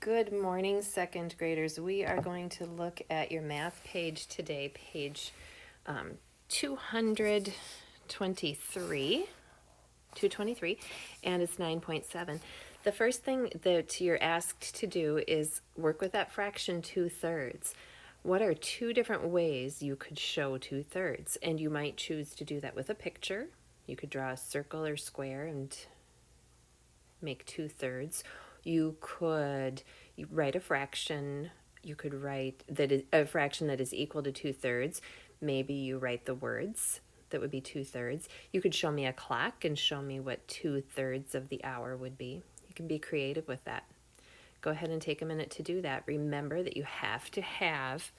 Good morning, second graders. We are going to look at your math page today, page 223, and it's 9.7. The first thing that you're asked to do is work with that fraction 2/3. What are two different ways you could show 2/3? And you might choose to do that with a picture. You could draw a circle or square and make 2/3. You could write a fraction. You could write a fraction that is equal to 2/3. Maybe you write the words. That would be 2/3. You could show me a clock and show me what 2/3 of the hour would be. You can be creative with that. Go ahead and take a minute to do that. Remember that you have to have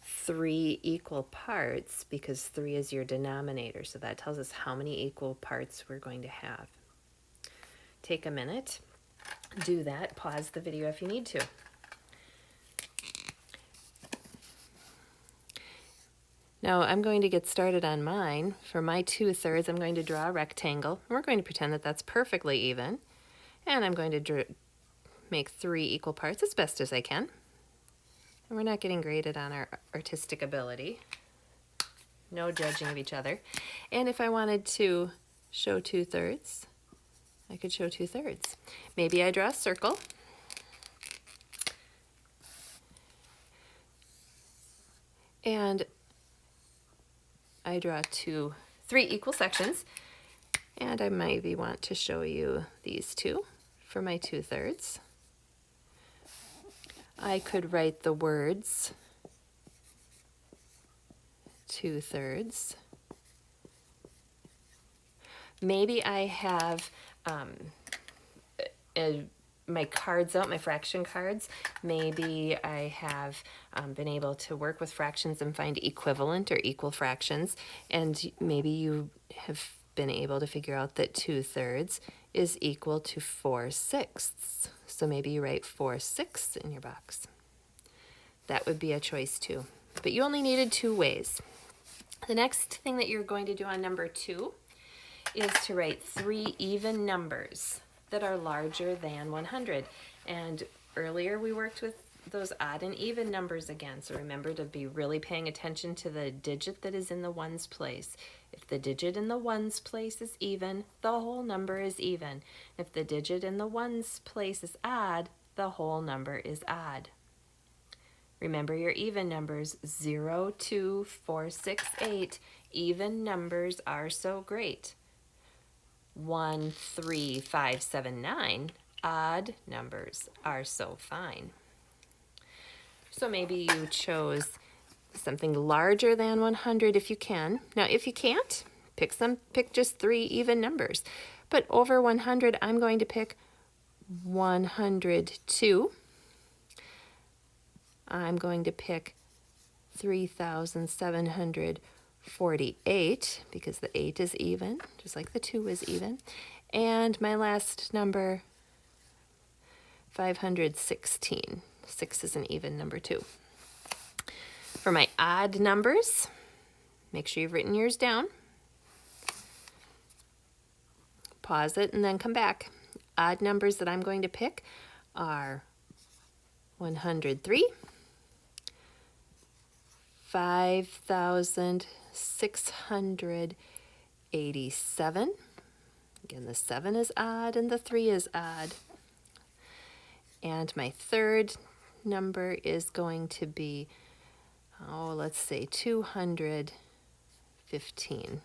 3 equal parts because 3 is your denominator. So that tells us how many equal parts we're going to have. Take a minute, do that, pause the video if you need to. Now I'm going to get started on mine. For my 2/3, I'm going to draw a rectangle. We're going to pretend that that's perfectly even. And I'm going to make 3 equal parts as best as I can. And we're not getting graded on our artistic ability. No judging of each other. And if I wanted to show 2/3, I could show 2/3. Maybe I draw a circle. And I draw 3 equal sections. And I maybe want to show you these two for my 2/3. I could write the words 2/3. Maybe I have my cards out, my fraction cards. Maybe I have been able to work with fractions and find equivalent or equal fractions. And maybe you have been able to figure out that 2/3 is equal to 4/6. So maybe you write 4/6 in your box. That would be a choice too. But you only needed 2 ways. The next thing that you're going to do on number 2 is to write 3 even numbers that are larger than 100. And earlier we worked with those odd and even numbers again. So remember to be really paying attention to the digit that is in the ones place. If the digit in the ones place is even, the whole number is even. If the digit in the ones place is odd, the whole number is odd. Remember your even numbers, 0, 2, 4, 6, 8. Even numbers are so great. 1, 3, 5, 7, 9. Odd numbers are so fine. So maybe you chose something larger than 100 if you can. Now if you can't, pick just 3 even numbers. But over 100, I'm going to pick 102. I'm going to pick 3,748 because the 8 is even, just like the 2 is even. And my last number, 516. 6 is an even number too. For my odd numbers, make sure you've written yours down. Pause it and then come back. Odd numbers that I'm going to pick are 103, 5,687. Again, the 7 is odd and the 3 is odd. And my third number is going to be, let's say 215.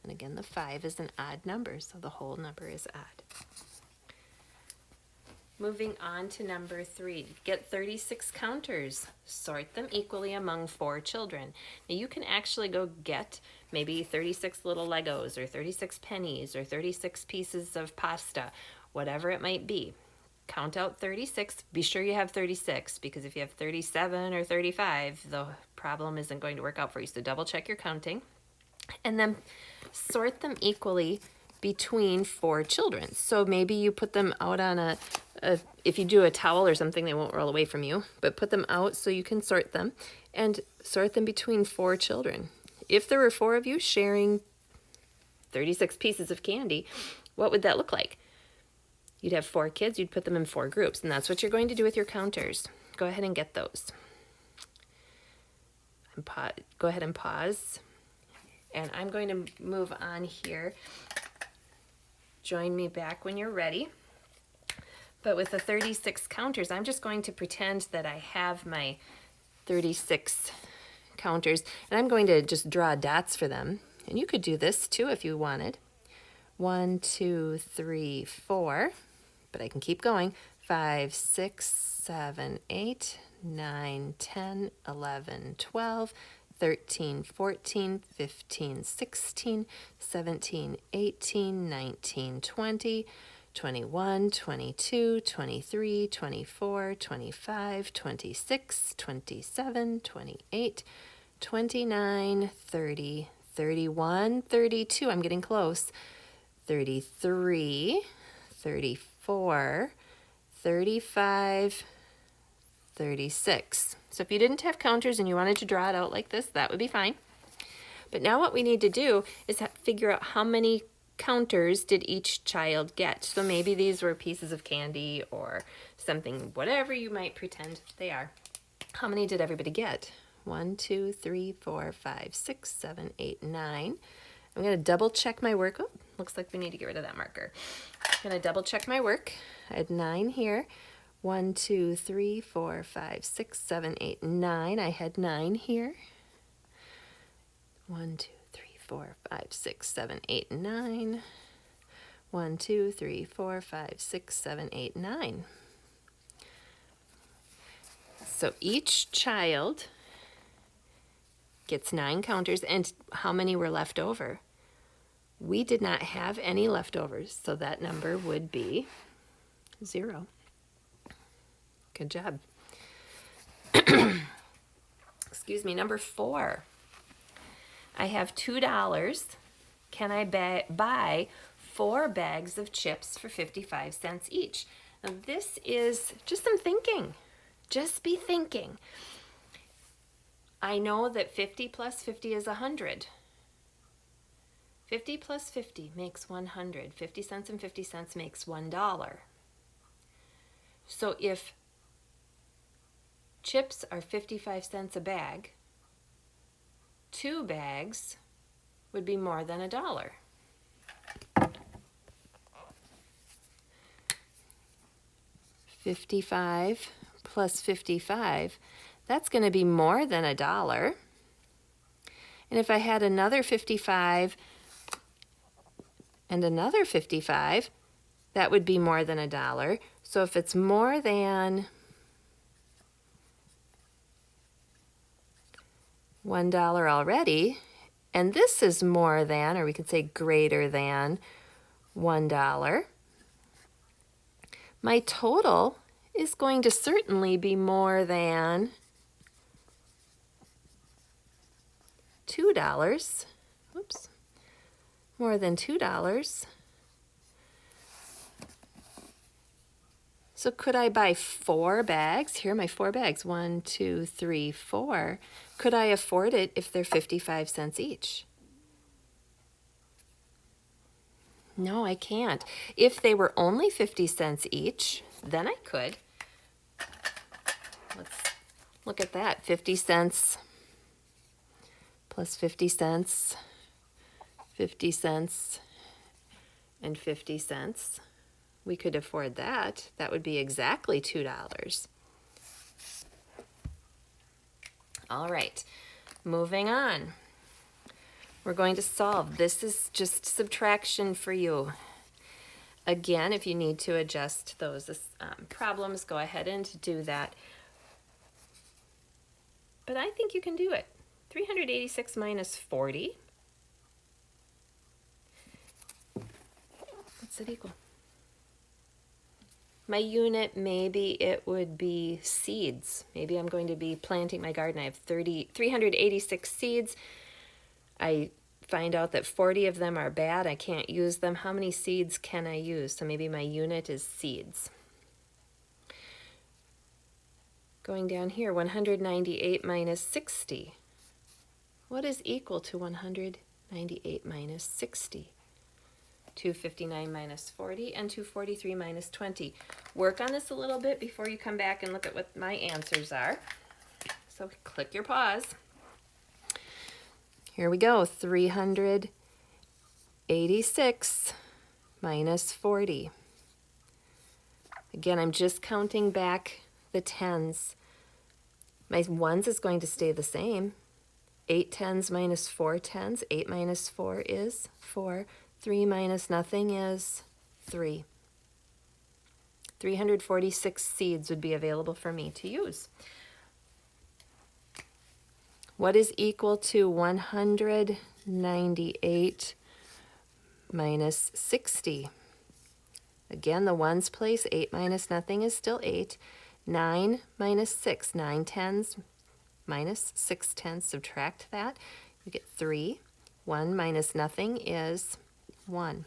And again, the 5 is an odd number, so the whole number is odd. Moving on to number 3, get 36 counters. Sort them equally among 4 children. Now you can actually go get maybe 36 little Legos or 36 pennies or 36 pieces of pasta, whatever it might be. Count out 36. Be sure you have 36 because if you have 37 or 35, the problem isn't going to work out for you. So double check your counting and then sort them equally between 4 children. So maybe you put them out on if you do a towel or something, they won't roll away from you, but put them out so you can sort them and sort them between 4 children. If there were 4 of you sharing 36 pieces of candy, what would that look like? you'd have 4 kids, you'd put them in 4 groups, and that's what you're going to do with your counters. Go ahead and get those. Go ahead and pause. And I'm going to move on here. Join me back when you're ready. But with the 36 counters, I'm just going to pretend that I have my 36 counters, and I'm going to just draw dots for them. And you could do this too if you wanted. 1, 2, 3, 4, but I can keep going. 5, 6, 7, 8, 9, 10, 11, 12, 13, 14, 15, 16, 17, 18, 19, 20, 21, 22, 23, 24, 25, 26, 27, 28, 29, 30, 31, 32, I'm getting close, 33, 34, 35, 36. So if you didn't have counters and you wanted to draw it out like this, that would be fine. But now what we need to do is figure out how many counters did each child get. So maybe these were pieces of candy or something, whatever you might pretend they are. How many did everybody get? 1, 2, 3, 4, 5, 6, 7, 8, 9. I'm going to double check my work. Oh, looks like we need to get rid of that marker. I'm going to double check my work. I had 9 here. 1, 2, 3, 4, 5, 6, 7, 8, 9. I had 9 here. 1, 2, 3, 4, 5, 6, 7, 8, 9. 1, 2, 3, 4, 5, 6, 7, 8, 9. So each child gets 9 counters, and how many were left over? We did not have any leftovers, so that number would be 0. Good job. Excuse me, number 4. I have $2. Can I buy 4 bags of chips for 55 cents each? Now this is just some thinking. Just be thinking. I know that 50 plus 50 is 100. 50 plus 50 makes 100. 50 cents and 50 cents makes $1. So if chips are 55 cents a bag, 2 bags would be more than $1. $55 plus 55, that's going to be more than $1. And if I had another 55 and another 55, that would be more than $1. So if it's more than $1 already, and this is more than, or we could say greater than $1, my total is going to certainly be more than $2. Oops. More than $2. So could I buy 4 bags? Here are my 4 bags. 1, 2, 3, 4. Could I afford it if they're 55 cents each? No, I can't. If they were only 50 cents each, then I could. Let's look at that. 50 cents plus 50 cents, 50 cents, and 50 cents. We could afford that. That would be exactly $2. All right, moving on. We're going to solve. This is just subtraction for you. Again, if you need to adjust those problems, go ahead and do that. But I think you can do it. 386 minus 40. What's it equal? My unit, maybe it would be seeds. Maybe I'm going to be planting my garden. I have 386 seeds. I find out that 40 of them are bad. I can't use them. How many seeds can I use? So maybe my unit is seeds. Going down here, 198 minus 60. What is equal to 198 minus 60? 259 minus 40, and 243 minus 20. Work on this a little bit before you come back and look at what my answers are. So click your pause. Here we go, 386 minus 40. Again, I'm just counting back the tens. My ones is going to stay the same. 8 tens minus 4 tens. 8 minus 4 is 4. 3 minus nothing is 3. 346 seeds would be available for me to use. What is equal to 198 minus 60? Again, the ones place, 8 minus nothing is still 8. 9 minus 6, 9 tens minus 6 tenths, subtract that, you get 3. 1 minus nothing is 1.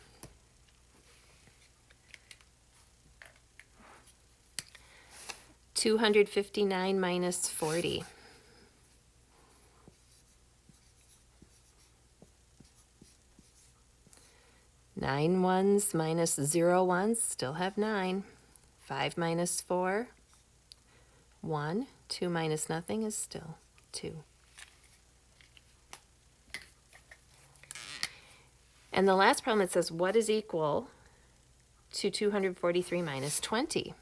$259 minus 40. 9 ones minus 0 ones, still have 9. 5 minus 4, 1. 2 minus nothing is still 2. And the last problem, it says, what is equal to 243 minus 20?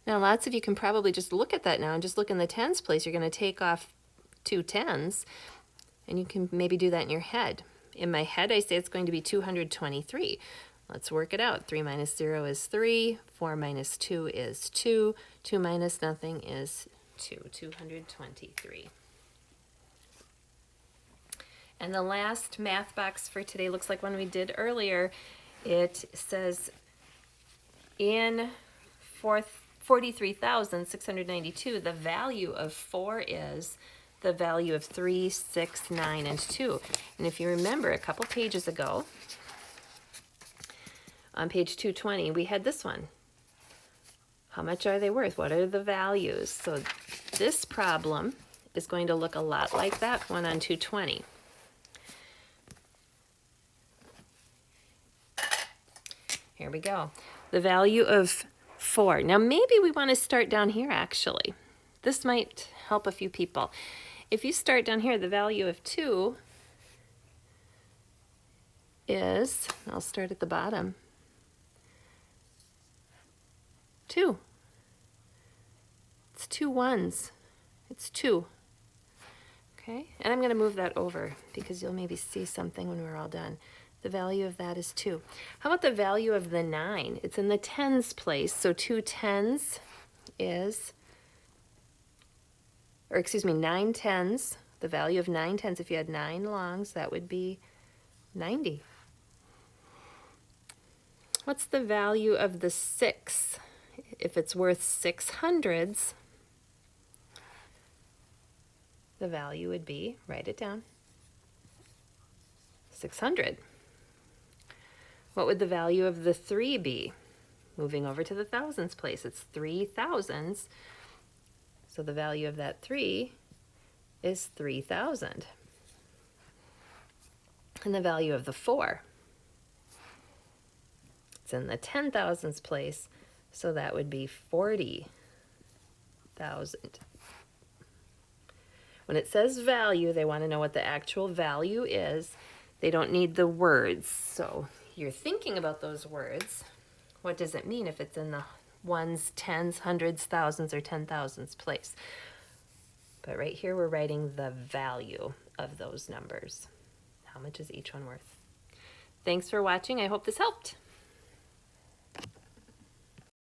Now, lots of you can probably just look at that now and just look in the tens place. You're going to take off 2 tens, and you can maybe do that in your head. In my head, I say it's going to be 223. Let's work it out. 3 minus 0 is 3. 4 minus 2 is 2. 2 minus nothing is 2. 223. And the last math box for today looks like one we did earlier. It says in 43,692, the value of 4 is the value of 3, 6, 9, and 2. And if you remember a couple pages ago, on page 220, we had this one. How much are they worth? What are the values? So this problem is going to look a lot like that one on 220. Here we go. The value of 4. Now maybe we want to start down here actually. This might help a few people. If you start down here, the value of 2 is, I'll start at the bottom, 2. It's 2 ones. It's 2. Okay, and I'm going to move that over because you'll maybe see something when we're all done. The value of that is 2. How about the value of the 9? It's in the tens place, so 2 tens is, or excuse me, 9 tens. The value of 9 tens, if you had 9 longs, that would be 90. What's the value of the 6? If it's worth 6 hundredths, the value would be, write it down, 600. What would the value of the 3 be? Moving over to the thousands place, it's 3 thousands. So the value of that 3 is 3,000. And the value of the 4, it's in the 10 thousands place, so that would be 40,000. When it says value, they want to know what the actual value is. They don't need the words. So you're thinking about those words. What does it mean if it's in the ones, tens, hundreds, thousands, or 10,000s place? But right here, we're writing the value of those numbers. How much is each one worth? Thanks for watching. I hope this helped.